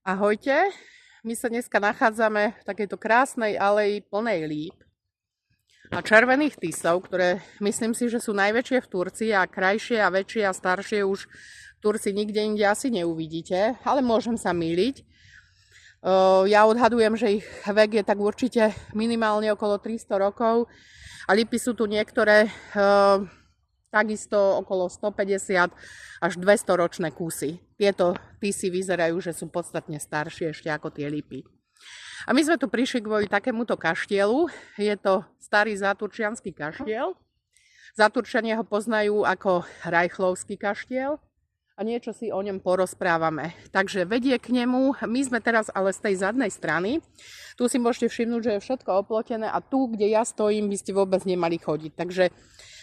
Ahojte, my sa dneska nachádzame v takejto krásnej aleji plnej líp a červených tisov, ktoré myslím si, že sú najväčšie v Turcii a krajšie a väčšie a staršie už v Turcii nikde inde asi neuvidíte, ale môžem sa mýliť. Ja odhadujem, že ich vek je tak určite minimálne okolo 300 rokov a lípy sú tu niektoré takisto okolo 150 až 200 ročné kusy. Tieto tisy vyzerajú, že sú podstatne staršie ešte ako tie lípy. A my sme tu prišli kvôli takémuto kaštielu. Je to starý záturčiansky kaštiel. Záturčania ho poznajú ako Rajchlovský kaštiel a niečo si o ňom porozprávame. Takže vedie k nemu, my sme teraz ale z tej zadnej strany. Tu si môžete všimnúť, že je všetko oplotené a tu, kde ja stojím, by ste vôbec nemali chodiť. Takže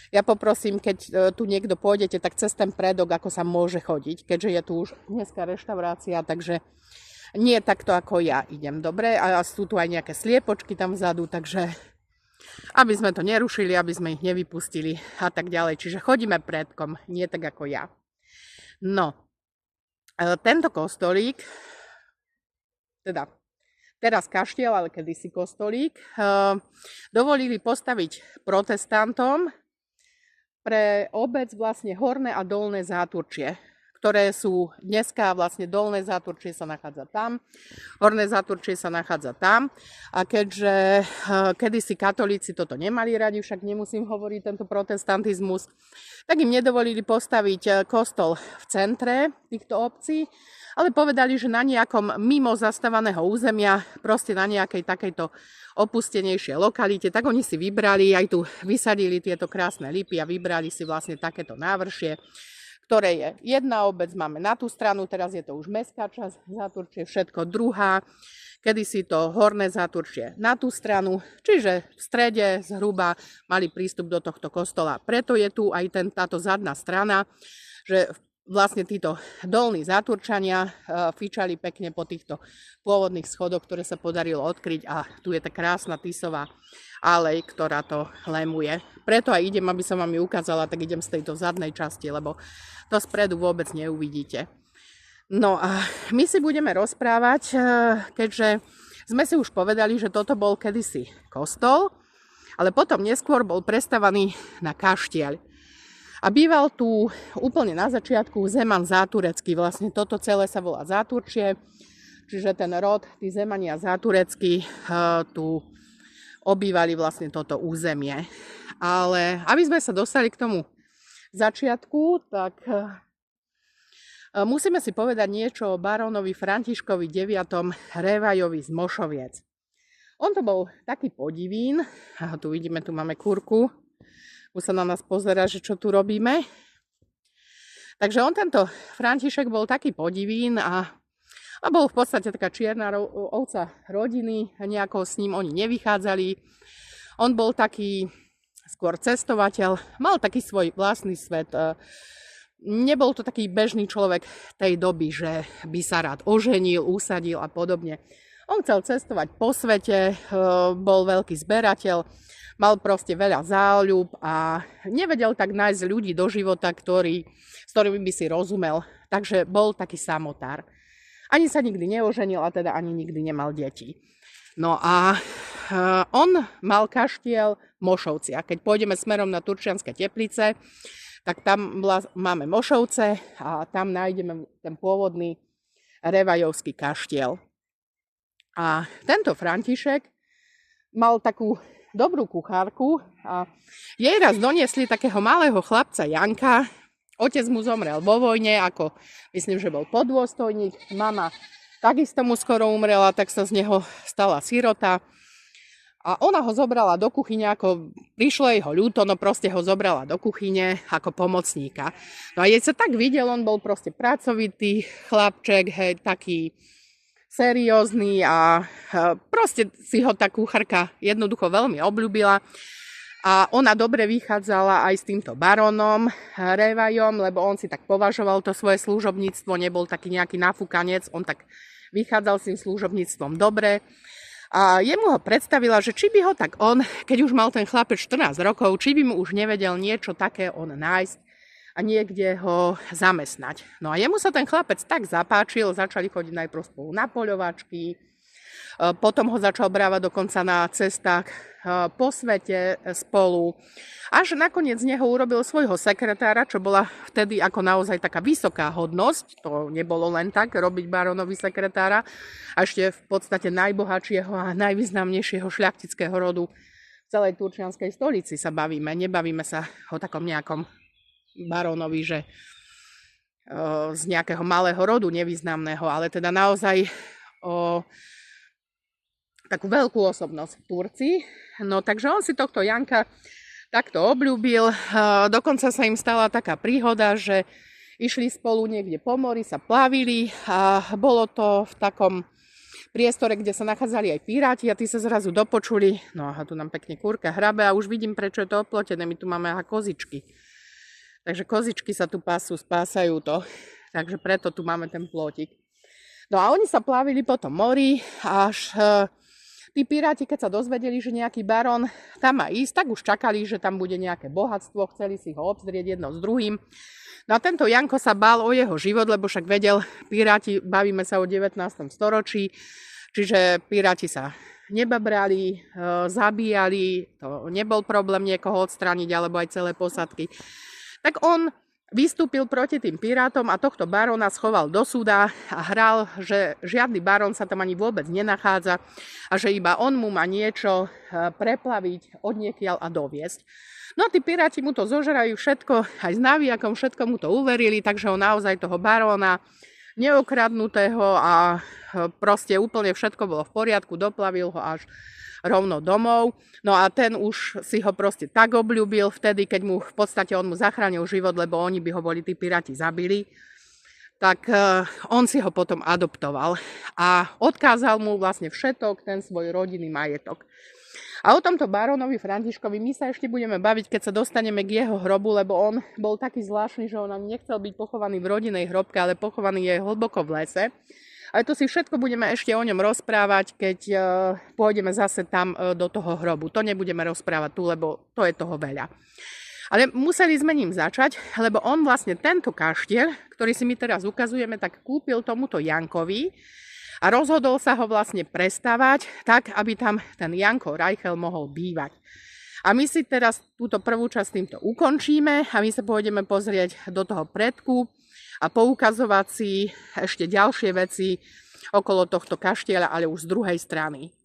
ja poprosím, keď tu niekto pôjdete, tak cez ten predok, ako sa môže chodiť, keďže je tu už dneska reštaurácia, takže nie takto ako ja idem, dobre? A sú tu aj nejaké sliepočky tam vzadu, takže aby sme to nerušili, aby sme ich nevypustili a tak ďalej. Čiže chodíme predkom, nie tak ako ja. No, tento kostolík, teda teraz kaštiel, ale kedysi kostolík, dovolili postaviť protestantom pre obec vlastne Horné a Dolné Záturčie, ktoré sú dneska vlastne Dolné Záturčie sa nachádza tam, Horné Záturčie sa nachádza tam a keďže kedysi katolíci toto nemali radi, však nemusím hovoriť tento protestantizmus, tak im nedovolili postaviť kostol v centre týchto obcí, ale povedali, že na nejakom mimo zastávaného územia, proste na nejakej takejto opustenejšej lokalite, tak oni si vybrali, aj tu vysadili tieto krásne lípy a vybrali si vlastne takéto návršie, ktoré je jedna obec, máme na tú stranu, teraz je to už mestská časť Záturčie, všetko druhá, kedysi to Horné Záturčie na tú stranu, čiže v strede zhruba mali prístup do tohto kostola. Preto je tu aj táto zadná strana, že vlastne títo dolní Záturčania fičali pekne po týchto pôvodných schodoch, ktoré sa podarilo odkryť a tu je tá krásna tisová alej, ktorá to lemuje. Preto aj idem, aby som vám ju ukázala, tak idem z tejto zadnej časti, lebo to spredu vôbec neuvidíte. No a my si budeme rozprávať, keďže sme si už povedali, že toto bol kedysi kostol, ale potom neskôr bol prestavaný na kaštieľ. A býval tu úplne na začiatku Zeman Záturecký, vlastne toto celé sa volá Záturčie, čiže ten rod, tí Zemania Zátureckí tu obývali vlastne toto územie. Ale aby sme sa dostali k tomu začiatku, tak musíme si povedať niečo o barónovi Františkovi IX. Revajovi z Mošoviec. On to bol taký podivín, a tu vidíme, tu máme kurku, už sa na nás pozerá, že čo tu robíme. Takže on, tento František, bol taký podivín a bol v podstate taká čierna ovca rodiny, nejako s ním oni nevychádzali. On bol taký skôr cestovateľ, mal taký svoj vlastný svet. Nebol to taký bežný človek tej doby, že by sa rád oženil, usadil a podobne. On chcel cestovať po svete, bol veľký zberateľ, mal proste veľa záľub a nevedel tak nájsť ľudí do života, s ktorými by si rozumel. Takže bol taký samotár. Ani sa nikdy neoženil a teda ani nikdy nemal deti. No a on mal kaštiel Mošovci. A keď pôjdeme smerom na Turčianske Teplice, tak tam máme Mošovce a tam nájdeme ten pôvodný Revajovský kaštiel. A tento František mal takú dobrú kuchárku a jej raz doniesli takého malého chlapca Janka. Otec mu zomrel vo vojne, ako myslím, že bol podôstojník. Mama takisto mu skoro umrela, tak sa z neho stala sirota. A ona ho zobrala do kuchyne, ako prišlo jej ho ľúto, no proste ho zobrala do kuchyne ako pomocníka. No a jej sa tak videl, on bol proste pracovitý chlapček, hej, taký seriózny a proste si ho tá kuchárka jednoducho veľmi obľúbila a ona dobre vychádzala aj s týmto barónom Revajom, lebo on si tak považoval to svoje služobníctvo, nebol taký nejaký nafúkanec, on tak vychádzal s tým služobníctvom dobre a jemu ho predstavila, že či by ho tak on, keď už mal ten chlapec 14 rokov, či by mu už nevedel niečo také on nájsť a a niekde ho zamestnať. No a jemu sa ten chlapec tak zapáčil, začali chodiť najprv spolu na poľovačky, potom ho začal brávať dokonca na cestách po svete spolu, až nakoniec z neho urobil svojho sekretára, čo bola vtedy ako naozaj taká vysoká hodnosť. To nebolo len tak robiť barónovi sekretára, a ešte v podstate najbohatšieho a najvýznamnejšieho šľachtického rodu v celej turčianskej stolici sa bavíme. Nebavíme sa o takom nejakom barónovi, že z nejakého malého rodu nevýznamného, ale teda naozaj o takú veľkú osobnosť v Turcii. No takže on si tohto Janka takto obľúbil. Dokonca sa im stala taká príhoda, že išli spolu niekde po mori, sa plavili a bolo to v takom priestore, kde sa nachádzali aj piráti a tí sa zrazu dopočuli. No a tu nám pekne kúrka hrabe a už vidím, prečo je to oplotené. My tu máme aha kozičky. Takže kozičky sa tu pasú, spásajú to. Takže preto tu máme ten plótik. No a oni sa plavili po tom mori, až tí piráti, keď sa dozvedeli, že nejaký barón tam má ísť, tak už čakali, že tam bude nejaké bohatstvo, chceli si ho obzrieť jedno s druhým. No a tento Janko sa bál o jeho život, lebo však vedel, piráti, bavíme sa o 19. storočí, čiže piráti sa nebabrali, zabíjali, to nebol problém niekoho odstrániť, alebo aj celé posadky. Tak on vystúpil proti tým pirátom a tohto baróna schoval do súda a hral, že žiadny barón sa tam ani vôbec nenachádza a že iba on mu má niečo preplaviť odniekiaľ a doviesť. No a tí piráti mu to zožerajú všetko, aj s návijakom všetko mu to uverili, takže on naozaj toho baróna neokradnutého a proste úplne všetko bolo v poriadku, doplavil ho až rovno domov. No a ten už si ho proste tak obľúbil vtedy, keď mu v podstate on mu zachránil život, lebo oni by ho boli tí piráti zabili, tak on si ho potom adoptoval a odkázal mu vlastne všetok ten svoj rodinný majetok. A o tomto barónovi Františkovi my sa ešte budeme baviť, keď sa dostaneme k jeho hrobu, lebo on bol taký zvláštny, že on nechcel byť pochovaný v rodinnej hrobke, ale pochovaný je hlboko v lese. Ale to si všetko budeme ešte o ňom rozprávať, keď pôjdeme zase tam do toho hrobu. To nebudeme rozprávať tu, lebo to je toho veľa. Ale museli sme ním začať, lebo on vlastne tento kaštiel, ktorý si my teraz ukazujeme, tak kúpil tomuto Jankovi a rozhodol sa ho vlastne prestavať tak, aby tam ten Janko Reichel mohol bývať. A my si teraz túto prvú časť týmto ukončíme a my sa pôjdeme pozrieť do toho predku a poukazovať si ešte ďalšie veci okolo tohto kaštieľa, ale už z druhej strany.